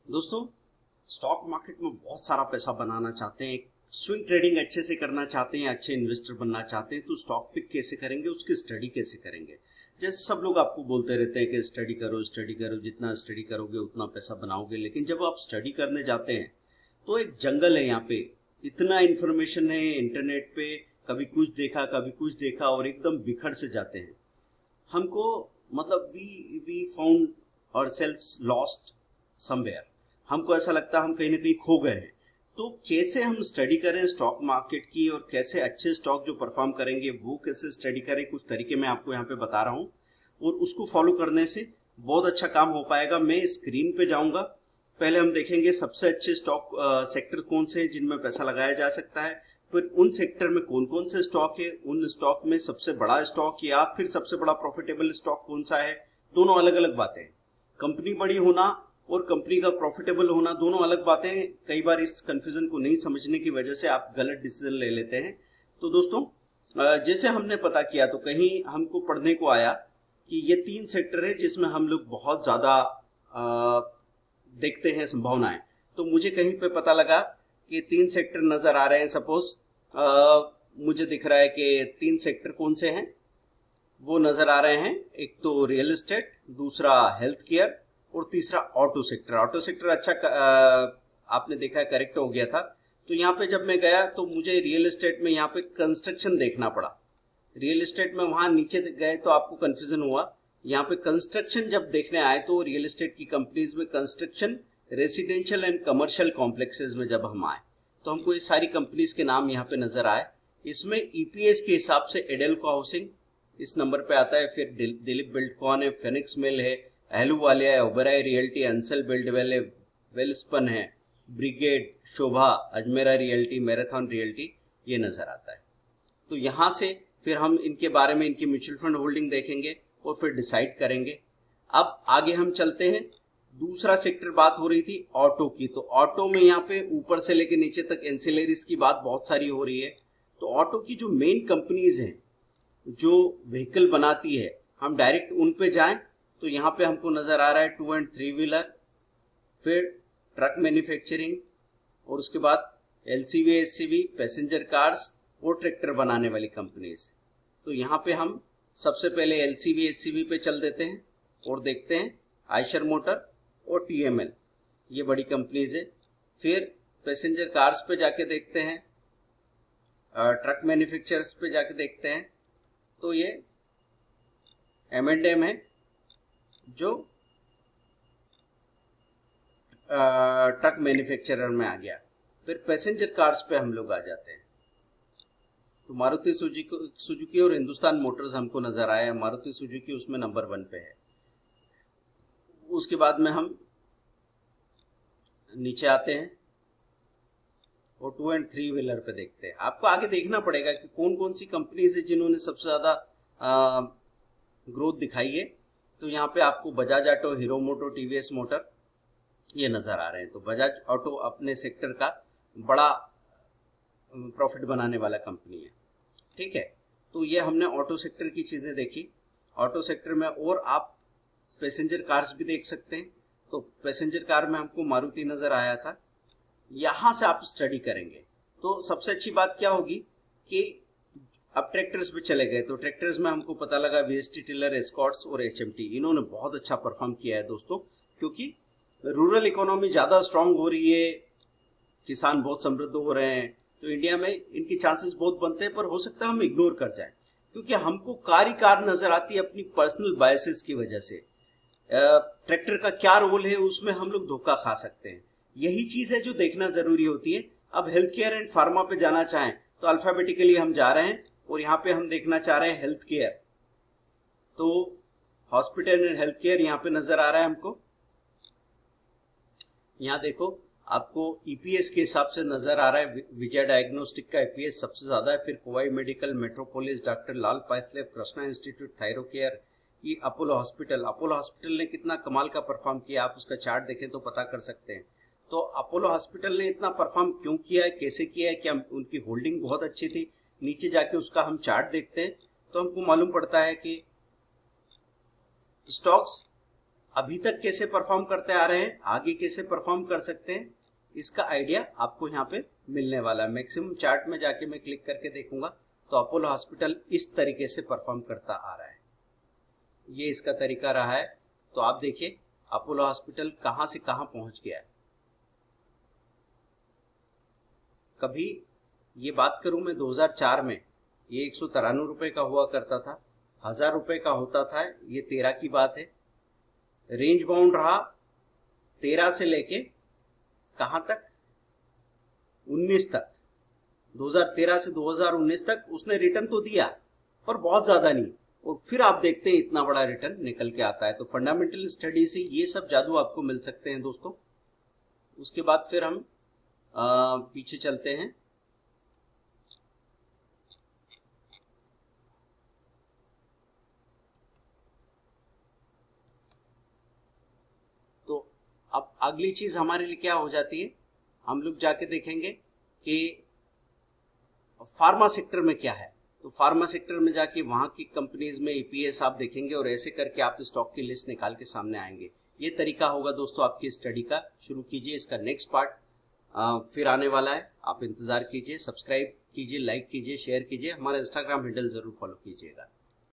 दोस्तों, stock market में बहुत सारा पैसा बनाना चाहते हैं, स्विंग ट्रेडिंग अच्छे से करना चाहते हैं, अच्छे इन्वेस्टर बनना चाहते हैं, तो स्टॉक पिक कैसे करेंगे, उसकी स्टडी कैसे करेंगे। जैसे सब लोग आपको बोलते रहते हैं कि स्टडी करो, जितना स्टडी करोगे उतना पैसा बनाओगे, लेकिन जब आप स्टडी करने जाते हैं तो एक जंगल है यहाँ पे। इतना इन्फॉर्मेशन है इंटरनेट पे, कभी कुछ देखा और एकदम बिखर से जाते हैं। हमको मतलब वी फाउंड और सेल्स लॉस्ट समवेयर। हमको ऐसा लगता है हम कहीं ना कहीं खो गए हैं। तो कैसे हम स्टडी करें स्टॉक मार्केट की, और कैसे अच्छे स्टॉक जो परफॉर्म करेंगे वो कैसे स्टडी करें, कुछ तरीके मैं आपको यहाँ पे बता रहा हूँ और उसको फॉलो करने से बहुत अच्छा काम हो पाएगा। मैं स्क्रीन पे जाऊंगा, पहले हम देखेंगे सबसे अच्छे स्टॉक सेक्टर कौन से हैं जिनमें पैसा लगाया जा सकता है, फिर उन सेक्टर में कौन कौन से स्टॉक है, उन स्टॉक में सबसे बड़ा स्टॉक या फिर सबसे बड़ा प्रॉफिटेबल स्टॉक कौन सा है। दोनों अलग अलग बातें हैं। कंपनी बड़ी होना और कंपनी का प्रॉफिटेबल होना दोनों अलग बातें हैं। कई बार इस कंफ्यूजन को नहीं समझने की वजह से आप गलत डिसीजन ले लेते हैं। तो दोस्तों, जैसे हमने पता किया तो कहीं हमको पढ़ने को आया कि ये 3 सेक्टर है जिसमें हम लोग बहुत ज्यादा देखते हैं संभावनाएं। तो मुझे कहीं पे पता लगा कि 3 सेक्टर नजर आ रहे हैं। सपोज मुझे दिख रहा है कि 3 सेक्टर कौन से हैं वो नजर आ रहे हैं। एक तो रियल एस्टेट, दूसरा हेल्थ केयर और तीसरा ऑटो सेक्टर। ऑटो सेक्टर अच्छा आपने देखा है करेक्ट हो गया था। तो यहाँ पे जब मैं गया तो मुझे रियल एस्टेट में यहाँ पे कंस्ट्रक्शन देखना पड़ा। रियल एस्टेट में वहां नीचे गए तो आपको कंफ्यूजन हुआ। यहाँ पे कंस्ट्रक्शन जब देखने आए तो रियल एस्टेट की कंपनीज में construction residential and commercial complexes में जब हम आए तो हमको ये सारी कंपनीज के नाम यहाँ पे नजर आए। इसमें ईपीएस के हिसाब से एडेल्को हाउसिंग इस नंबर पे आता है, फिर दिलीप बिल्डकॉन है, फेनिक्स मिल है, अहलूवालिया है, ओबराय रियल्टी, अंसल बिल्डवेल है, वेलस्पन है, ब्रिगेड, शोभा, अजमेरा रियल्टी, मैराथन रियल्टी, ये नजर आता है। तो यहां से फिर हम इनके बारे में, इनकी म्यूचुअल फंड होल्डिंग देखेंगे और फिर डिसाइड करेंगे। अब आगे हम चलते हैं। दूसरा सेक्टर बात हो रही थी ऑटो की। तो ऑटो में यहाँ पे ऊपर से लेकर नीचे तक एंसिलरीज की बात बहुत सारी हो रही है। तो ऑटो की जो मेन कंपनीज हैं जो व्हीकल बनाती है, हम डायरेक्ट उन पे जाएं तो यहाँ पे हमको नजर आ रहा है 2 एंड 3 व्हीलर, फिर ट्रक मैन्युफैक्चरिंग और उसके बाद एलसीवी, एससीवी, पैसेंजर कार्स और ट्रैक्टर बनाने वाली कंपनीज। तो यहाँ पे हम सबसे पहले एलसीवी, एससीवी पे चल देते हैं और देखते हैं आयशर मोटर और टीएमएल, ये बड़ी कंपनीज है। फिर पैसेंजर कार्स पे जाके देखते हैं, ट्रक मैन्युफैक्चरर्स पे जाके देखते हैं तो ये M&M है जो ट्रक मैन्युफैक्चरर में आ गया। फिर पैसेंजर कार्स पे हम लोग आ जाते हैं तो मारुति सुजुकी और हिंदुस्तान मोटर्स हमको नजर आया। मारुति सुजुकी उसमें नंबर 1 पे है। उसके बाद में हम नीचे आते हैं और 2 एंड 3 व्हीलर पे देखते हैं। आपको आगे देखना पड़ेगा कि कौन कौन सी कंपनीज है जिन्होंने सबसे ज्यादा ग्रोथ दिखाई है। तो यहाँ पे आपको बजाज ऑटो, हीरो मोटो, टीवीएस मोटर ये नजर आ रहे हैं। तो बजाज ऑटो अपने सेक्टर का बड़ा प्रॉफिट बनाने वाला कंपनी है, ठीक है। तो ये हमने ऑटो सेक्टर की चीजें देखी। ऑटो सेक्टर में और आप पैसेंजर कार्स भी देख सकते हैं। तो पैसेंजर कार में हमको मारुति नजर आया था। यहां से आप स्टडी करेंगे तो सबसे अच्छी बात क्या होगी कि अब ट्रैक्टर्स पे चले गए तो ट्रैक्टर्स में हमको पता लगा वीएसटी टिलर, एस्कॉर्ट्स और एचएमटी, इन्होंने बहुत अच्छा परफॉर्म किया है दोस्तों। क्योंकि रूरल इकोनॉमी ज्यादा स्ट्रांग हो रही है, किसान बहुत समृद्ध हो रहे हैं, तो इंडिया में इनकी चांसेस बहुत बनते हैं। पर हो सकता है हम इग्नोर कर जाएं क्योंकि हमको कार नजर आती है अपनी पर्सनल बायसेस की वजह से। ट्रैक्टर का क्या रोल है उसमें हम लोग धोखा खा सकते हैं। यही चीज है जो देखना जरूरी होती है। अब हेल्थ केयर एंड फार्मा पे जाना चाहें तो अल्फाबेटिकली हम जा रहे हैं और यहाँ पे हम देखना चाह रहे हैं हेल्थ केयर। तो हॉस्पिटल एंड हेल्थ केयर यहाँ पे नजर आ रहा है हमको। यहाँ देखो आपको ईपीएस के हिसाब से नजर आ रहा है। विजय डायग्नोस्टिक का ईपीएस सबसे ज्यादा है, फिर कोवाई मेडिकल, मेट्रोपोलिस, डॉक्टर लाल पाथलेब, कृष्णा इंस्टीट्यूट, थायरो केयर, ये अपोलो हॉस्पिटल ने कितना कमाल का परफॉर्म किया। आप उसका चार्ट देखें तो पता कर सकते हैं। तो अपोलो हॉस्पिटल ने इतना परफॉर्म क्यों किया है, कैसे किया है, क्या उनकी होल्डिंग बहुत अच्छी थी। नीचे जाके उसका हम चार्ट देखते हैं तो हमको मालूम पड़ता है कि स्टॉक्स अभी तक कैसे परफॉर्म करते आ रहे हैं, आगे कैसे परफॉर्म कर सकते हैं, इसका आइडिया आपको यहाँ पे मिलने वाला है। मैक्सिमम चार्ट में जाके मैं क्लिक करके देखूंगा तो अपोलो हॉस्पिटल इस तरीके से परफॉर्म करता आ रहा है। ये इसका तरीका रहा है। तो आप देखिए अपोलो हॉस्पिटल कहां से कहां पहुंच गया है। कभी ये बात करूं मैं 2004 में ये 193 रुपए का हुआ करता था, 1000 रुपए का होता था। ये 13 की बात है। रेंज बाउंड रहा 13 से लेके कहां तक, 19 तक। 2013 से 2019 तक उसने रिटर्न तो दिया पर बहुत ज्यादा नहीं, और फिर आप देखते हैं इतना बड़ा रिटर्न निकल के आता है। तो फंडामेंटल स्टडी से ये सब जादू आपको मिल सकते हैं दोस्तों। उसके बाद फिर हम पीछे चलते हैं। तो अब अगली चीज हमारे लिए क्या हो जाती है, हम लोग जाके देखेंगे कि फार्मा सेक्टर में क्या है। तो फार्मा सेक्टर में जाके वहां की कंपनीज में ईपीएस आप देखेंगे और ऐसे करके आप स्टॉक की लिस्ट निकाल के सामने आएंगे। ये तरीका होगा दोस्तों आपकी स्टडी का। शुरू कीजिए, इसका नेक्स्ट पार्ट फिर आने वाला है। आप इंतजार कीजिए, सब्सक्राइब कीजिए, लाइक कीजिए, शेयर कीजिए, हमारा इंस्टाग्राम हैंडल जरूर फॉलो कीजिएगा।